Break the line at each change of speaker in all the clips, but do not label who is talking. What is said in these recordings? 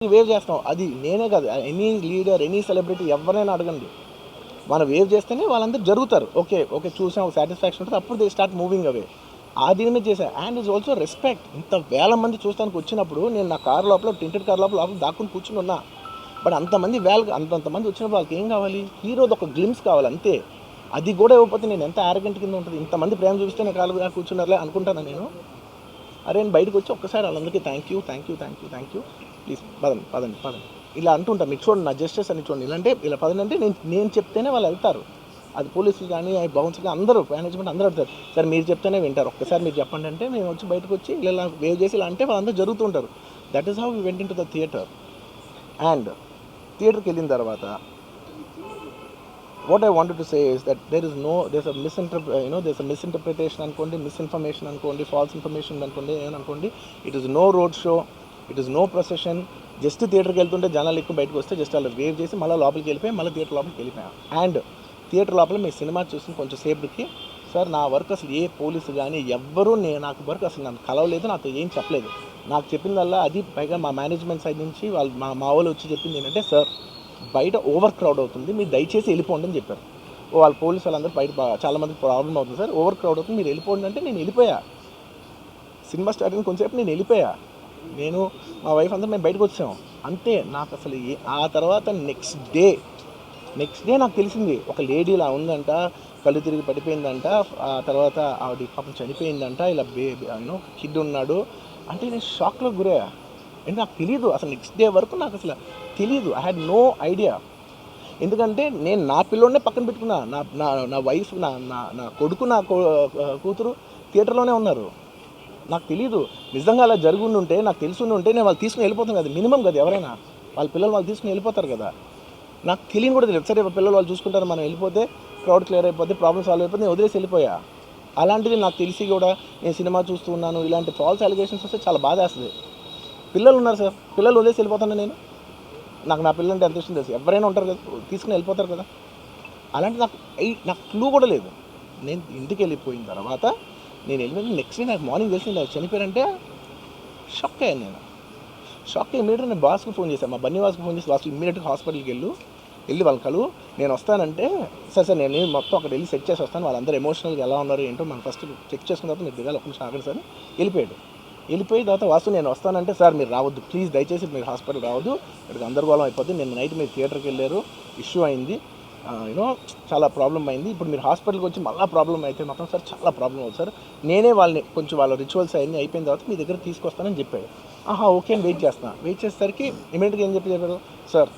Wave చేస్తాం. అది నేనే కాదు, ఎనీ లీడర్, ఎనీ సెలబ్రిటీ ఎవరైనా అడగండి. మనం వేవ్ చేస్తేనే వాళ్ళందరూ జరుగుతారు. ఓకే, ఓకే చూసాం, సాటిస్ఫాక్షన్ ఉంటుంది. అప్పుడు దే స్టార్ట్ మూవింగ్ అవే. ఆ దీని మీద చేశా. And is also respect. ఇంత వేల మంది చూస్తానికి వచ్చినప్పుడు నేను నా కార్ లోపల, టెంటెడ్ కార్ లోపల దాక్కుని కూర్చుని ఉన్నా. బట్ అంతమంది వచ్చినప్పుడు వాళ్ళకి ఏం కావాలి? హీరోది ఒక గ్లిమ్స్ కావాలి అంతే. అది కూడా ఇవ్వకపోతే నేను ఎంత యారగెంట్ కింద ఉంటుంది. ఇంతమంది ప్రేమ చూపిస్తే నేను కాలు కూర్చున్నారులే అనుకుంటాను నేను. అరే నేను బయటకు వచ్చి ఒక్కసారి వాళ్ళందరికీ థ్యాంక్ యూ ప్లీజ్ పదండి ఇలా అంటుంటా. మీరు చూడండి నా జస్టిస్ అని చూడండి. ఇలాంటే ఇలా పదండి అంటే నేను చెప్తేనే వాళ్ళు వెళ్తారు. అది పోలీసులు కానీ బౌన్స్ కానీ అందరూ మేనేజ్మెంట్ అందరూ అడుగుతారు, సార్ మీరు చెప్తేనే వింటారు, ఒక్కసారి మీరు చెప్పండి అంటే మేము వచ్చి బయటకు వచ్చి ఇలా వేవ్ చేసి ఇలా అంటే వాళ్ళందరూ జరుగుతుంటారు. That is how we went into the theatre. And థియేటర్కి వెళ్ళిన తర్వాత what I wanted to say is that there's a misinterpretation అనుకోండి, misinformation అనుకోండి, false information అనుకోండి, ఏమనుకోండి. It is no road show, it is no procession. Just థియేటర్కి వెళ్తుంటే జనాలు ఎక్కువ బయటకు వస్తే జస్ట్ అలా వేవ్ చేసి మళ్ళీ లోపలికి వెళ్ళిపోయి మళ్ళీ థియేటర్ లోపలికి వెళ్ళిపోయాం. అండ్ థియేటర్ లోపల మీ సినిమా చూసిన కొంచెం సేపటికి సార్ నా వర్క్ అసలు ఏ పోలీసు కానీ ఎవ్వరూ నాకు వర్క్ అసలు నన్ను కలవలేదు, నాతో ఏం చెప్పలేదు. నాకు చెప్పిందల్లా అది పైగా మా మేనేజ్మెంట్ సైడ్ నుంచి వాళ్ళు మా వాళ్ళు వచ్చి చెప్పింది ఏంటంటే, సార్ బయట ఓవర్ క్రౌడ్ అవుతుంది, మీరు దయచేసి వెళ్ళిపోండి అని చెప్పారు. వాళ్ళ పోలీసు వాళ్ళందరూ బయట చాలామంది ప్రాబ్లం అవుతుంది సార్, ఓవర్ క్రౌడ్ అవుతుంది, మీరు వెళ్ళిపోండి అంటే నేను వెళ్ళిపోయా. సినిమా స్టార్టింగ్ కొంచెంసేపు నేను వెళ్ళిపోయా. నేను మా వైఫ్ అందరూ మేము బయటకు వచ్చాం అంతే. నాకు అసలు ఆ తర్వాత నెక్స్ట్ డే నాకు తెలిసింది ఒక లేడీ ఇలా ఉందంట, కళ్ళు తిరిగి పడిపోయిందంట, ఆ తర్వాత ఆవిడ పాపం చనిపోయిందంట, ఇలా కిడ్ ఉన్నాడు అంటే నేను షాక్లో గురయ్యా. అంటే నాకు తెలీదు అసలు, నెక్స్ట్ డే వరకు నాకు అసలు తెలీదు. I had no idea. ఎందుకంటే నేను నా పిల్లోనే పక్కన పెట్టుకున్నా, నా వైఫ్, నా కొడుకు, నా కూతురు థియేటర్లోనే ఉన్నారు. నాకు తెలీదు. నిజంగా అలా జరుగుండి ఉంటే, నాకు తెలుసుండి ఉంటే నేను వాళ్ళు తీసుకుని వెళ్ళిపోతాను కదా, మినిమం కదా, ఎవరైనా వాళ్ళ పిల్లలు వాళ్ళు తీసుకుని వెళ్ళిపోతారు కదా. నాకు తెలియని కూడా తెలియదు. సరే పిల్లలు వాళ్ళు చూసుకుంటారు, మనం వెళ్ళిపోతే క్రౌడ్ క్లియర్ అయిపోతే, ప్రాబ్లమ్ సాల్వ్ అయిపోతే నేను వదిలేసి వెళ్ళిపోయా. అలాంటిది నాకు తెలిసి కూడా నేను సినిమా చూస్తూ ఉన్నాను, ఇలాంటి ఫాల్స్ అలిగేషన్స్ వస్తే చాలా బాధ వేస్తుంది. పిల్లలు ఉన్నారు సార్, పిల్లలు వదిలేసి వెళ్ళిపోతాను నేను. నా పిల్లలు అంటే ఎంత ఇష్టం తెలుసు, ఎవరైనా ఉంటారు కదా, తీసుకుని వెళ్ళిపోతారు కదా. అలాంటి నాకు క్లూ కూడా లేదు. నేను ఇంటికి వెళ్ళిపోయిన తర్వాత నేను వెళ్ళిపోయిన నెక్స్ట్ డే నాకు మార్నింగ్ తెలిసింది చనిపోయారంటే షాక్ అయ్యాను నేను. షాక్ అయ్యి ఇమీడియట్గా నేను బాస్కి ఫోన్ చేశాను, మా బన్నీ బాస్కి ఫోన్ చేసి, బాస్ ఇమీడియట్గా హాస్పిటల్కి వెళ్ళి వాళ్ళ కలువు, నేను వస్తానంటే సార్ నేను మొత్తం అక్కడ వెళ్ళి సెట్ చేసి వస్తాను, వాళ్ళందరూ ఎమోషనల్గా ఎలా ఉన్నారు ఏంటో మనం ఫస్ట్ చెక్ చేసుకున్న తర్వాత మీరు దిగాలి, ఒక నిమిషం ఆగండి సార్. వెళ్ళిపోయిన తర్వాత వాసు నేను వస్తానంటే, సార్ మీరు రావద్దు ప్లీజ్, దయచేసి మీరు హాస్పిటల్ రావద్దు, ఇక్కడికి గందరగోళం అయిపోద్ది, నేను నైట్ మీరు థియేటర్కి వెళ్ళారు, ఇష్యూ అయింది, చాలా ప్రాబ్లం అయింది, ఇప్పుడు మీరు హాస్పిటల్కి వచ్చి మళ్ళీ ప్రాబ్లం అయితే మాత్రం సార్ చాలా ప్రాబ్లం అవుతుంది సార్, నేనే వాళ్ళని కొంచెం వాళ్ళ రిచువల్స్ అన్నీ అయిపోయిన తర్వాత మీ దగ్గర తీసుకొస్తానని చెప్పాడు. ఓకే అని వెయిట్ చేసేసరికి ఇమీడియట్గా ఏం చెప్పారు, సార్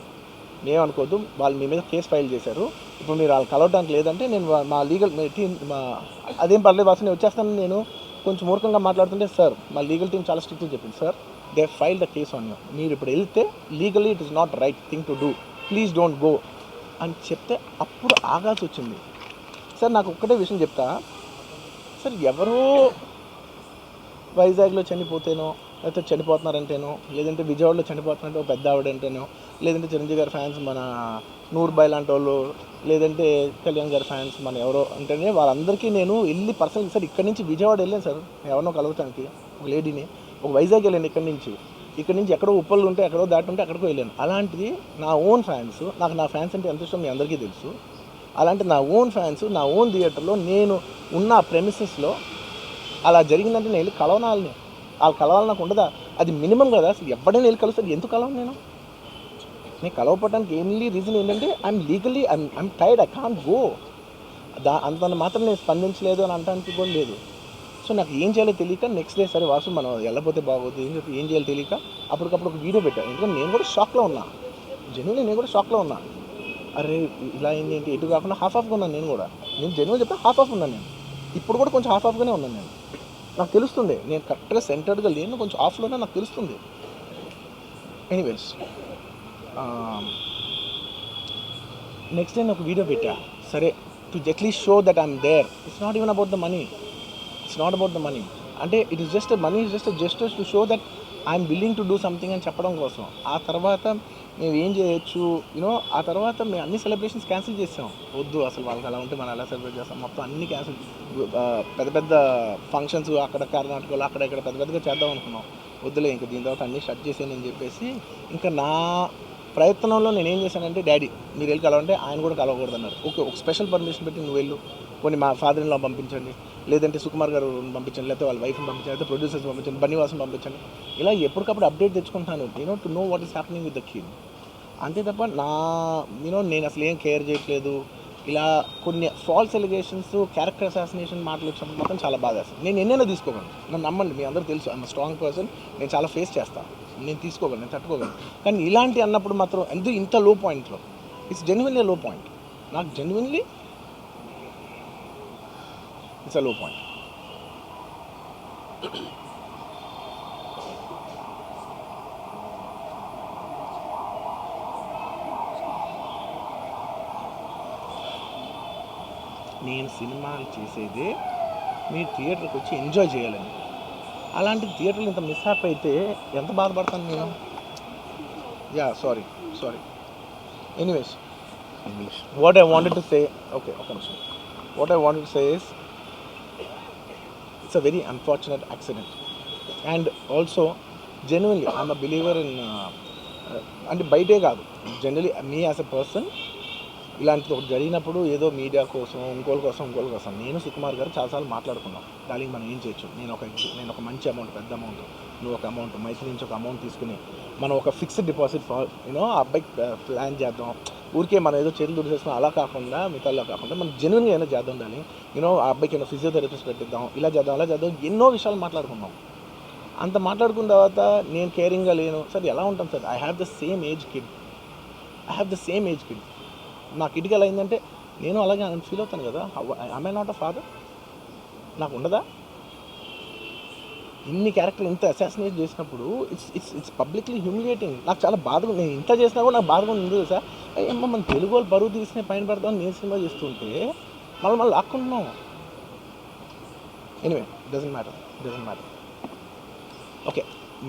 మేమనుకోవద్దు, వాళ్ళు మీ మీద కేసు ఫైల్ చేశారు, ఇప్పుడు మీరు వాళ్ళు కలవడానికి లేదంటే నేను మా లీగల్ టీం అదేం పర్లేదు వాసు నేను వచ్చేస్తాను. నేను కొంచెం మూర్ఖంగా మాట్లాడుతుంటే, సార్ మా లీగల్ టీం చాలా స్ట్రిక్ట్గా చెప్పింది, sir they file the case on you, మీరు ఇప్పుడు వెళ్తే legally it is not right thing to do, please don't go అని చెప్తే అప్పుడు ఆగాల్సి వచ్చింది. సార్ నాకు ఒక్కటే విషయం చెప్తా సార్, ఎవరో వైజాగ్లో చనిపోతేనో, లేకపోతే చనిపోతున్నారంటేనో, లేదంటే విజయవాడలో చనిపోతున్నారంటే ఒక పెద్ద ఆవిడంటేనో, లేదంటే చిరంజీవి గారి ఫ్యాన్స్ మన నూర్బాయ్ లాంటి వాళ్ళు, లేదంటే కళ్యాణ్ గారి ఫ్యాన్స్ మన ఎవరో అంటేనే వాళ్ళందరికీ నేను వెళ్ళి పర్సనల్ సార్ ఇక్కడి నుంచి విజయవాడ వెళ్ళాను సార్ ఎవరినో కలవటానికి, ఒక లేడీని, ఒక వైజాగ్ వెళ్ళాను ఇక్కడి నుంచి ఎక్కడో ఉప్పలు ఉంటే ఎక్కడో దాటి ఉంటే అక్కడికో వెళ్ళాను. అలాంటిది నా ఓన్ ఫ్యాన్స్, నా ఫ్యాన్స్ అంటే ఎంత ఇష్టం మీ అందరికీ తెలుసు. అలాంటి నా ఓన్ ఫ్యాన్స్ నా ఓన్ థియేటర్లో నేను ఉన్న ప్రెమిసెస్లో అలా జరిగిందంటే నేను వెళ్ళి కలవనాలని, వాళ్ళు కలవాలి నాకు ఉండదా? అది మినిమం కదా. అసలు ఎవడైనా వెళ్ళి కలుస్తుంది, ఎందుకు కలవను నేను కలవపడడానికి ఏంటి రీజన్ ఏంటంటే I'm tired, I can't go. అంత మాత్రం నేను స్పందించలేదు అని అనడానికి కూడా లేదు. సో నాకు ఏం చేయాలో తెలియక నెక్స్ట్ డే సరే వాసు మనం వెళ్ళకపోతే బాగోదు, ఏం చేయాలో తెలియక అప్పటికప్పుడు ఒక వీడియో పెట్టాను. ఎందుకంటే నేను కూడా షాక్లో ఉన్నా, నేను కూడా షాక్లో ఉన్నా. అరే ఇలా అయింది ఏంటి, ఎటు కాకుండా హాఫ్గా ఉన్నాను నేను జెన్యున్ చెప్తే హాఫ్ ఉన్నాను నేను. ఇప్పుడు కూడా కొంచెం హాఫ్గానే ఉన్నాను నేను. నాకు తెలుస్తుంది నేను కరెక్ట్గా సెంటర్డ్గా లేను, కొంచెం ఆఫ్లోనే నాకు తెలుస్తుంది. ఎనీవేస్ నెక్స్ట్ డే ఒక వీడియో పెట్టా, సరే to at least show that I'm there. It's not even about the money, అంటే it is just money is just to show that I'm willing to do something అని చెప్పడం కోసం. ఆ తర్వాత మేము ఏం చేయొచ్చు ఆ తర్వాత మేము అన్ని సెలబ్రేషన్స్ క్యాన్సిల్ చేసాం. వద్దు అసలు వాళ్ళకి అలా ఉంటే మనం ఎలా సెలబ్రేట్ చేస్తాం, మొత్తం అన్ని క్యాన్సిల్. పెద్ద ఫంక్షన్స్ అక్కడ కర్ణాటకలో అక్కడ ఇక్కడ పెద్దగా చేద్దాం అనుకున్నాం. వద్దులే ఇంకా దీని తర్వాత అన్నీ షట్ చేసాను అని చెప్పేసి ఇంకా నా ప్రయత్నంలో నేనేం చేశానంటే డాడీ మీరు వెళ్ళి కలవంటే ఆయన కూడా కలవకూడదు అన్నారు. ఓకే, ఒక స్పెషల్ పర్మిషన్ పెట్టి నువ్వు వెళ్ళు, కొన్ని మా ఫాదర్ ఇన్ లా పంపించండి, లేదంటే సుకుమార్ గారు పంపించండి, లేకపోతే వాళ్ళ వైఫ్ని పంపించండి, లేకపోతే ప్రొడ్యూసర్స్ పంపించండి, బన్నీవాసం పంపించండి, ఇలా ఎప్పటికప్పుడు అప్డేట్ తెచ్చుకుంటాను to know what is happening with the kid. అంతే తప్ప నేను అసలు ఏం కేర్ చేయట్లేదు. ఇలా కొన్ని ఫాల్స్ ఎలిగేషన్స్, క్యారెక్టర్ అసాసినేషన్ మాటలు వచ్చినప్పుడు మాత్రం చాలా బాధ వేస్తుంది. నేను ఎన్నైనా తీసుకోగలను, నన్ను నమ్మండి, మీ అందరూ తెలుసు ఐఎమ్ స్ట్రాంగ్ పర్సన్, నేను చాలా ఫేస్ చేస్తాను, నేను తీసుకోగలను, నేను తట్టుకోగలను. కానీ ఇలాంటి అన్నప్పుడు మాత్రం ఇంత లో పాయింట్లో ఇట్స్ జెన్యున్లీ లో పాయింట్, నాకు జెన్యున్లీ ఇట్స్ అ లో పాయింట్. నేను సినిమాలు చేసేదే మీ థియేటర్కి వచ్చి ఎంజాయ్ చేయాలని. అలాంటి థియేటర్లు ఇంత మిస్హాప్ అయితే ఎంత బాధపడతాను నేను. Sorry anyways what I wanted to say, okay ఒక నిమిషం, what I wanted to say is it's a very unfortunate accident. And also genuinely I'm a believer in, అంటే బయటే కాదు, generally me as a person ఇలాంటిది ఒకటి జరిగినప్పుడు ఏదో media కోసం ఇంకోళ్ళ కోసం నేను సుకుమార్ గారు చాలాసార్లు మాట్లాడుకున్నాం, డార్లింగ్ మనం ఏం చేయొచ్చు, నేను ఒక మంచి అమౌంట్, పెద్ద అమౌంట్, నువ్వు ఒక అమౌంట్, మైత్రి నుంచి ఒక అమౌంట్ తీసుకుని మనం ఒక ఫిక్స్డ్ డిపాజిట్ ఆ అబ్బాయికి ప్లాన్ చేద్దాం. ఊరికే మనం ఏదో చేతులు దుడిచేస్తున్నాం అలా కాకుండా, మిగతాలో కాకుండా మనం జెన్యున్గా ఏమైనా చేద్దాం డార్లింగ్, ఆ అబ్బాయికి ఏమైనా ఫిజియోథెరపిస్ట్ పెట్టిద్దాం, ఇలా చేద్దాం అలా చేద్దాం, ఎన్నో విషయాలు మాట్లాడుకున్నాం. అంత మాట్లాడుకున్న తర్వాత నేను కేరింగ్గా లేను సార్, ఎలా ఉంటాం sir, I have the same age kid, నా కిడ్కి ఎలా అయిందంటే నేను అలాగే ఫీల్ అవుతాను కదా, ఐ నాట్ అ ఫాదర్, నాకు ఉండదా? ఇన్ని క్యారెక్టర్ ఇంత అసాసినేట్ చేసినప్పుడు ఇట్స్ పబ్లిక్లీ హ్యూమిలియేటింగ్. నాకు చాలా బాధగా, నేను ఇంత చేసినా కూడా నాకు బాధగా ఉంది సార్. ఏమో మన తెలుగు వాళ్ళు బరువు తీసిన పైన పెడతామని నేను సినిమా చేస్తుంటే మళ్ళీ లాక్కుంటున్నాం. Anyway doesn't matter okay.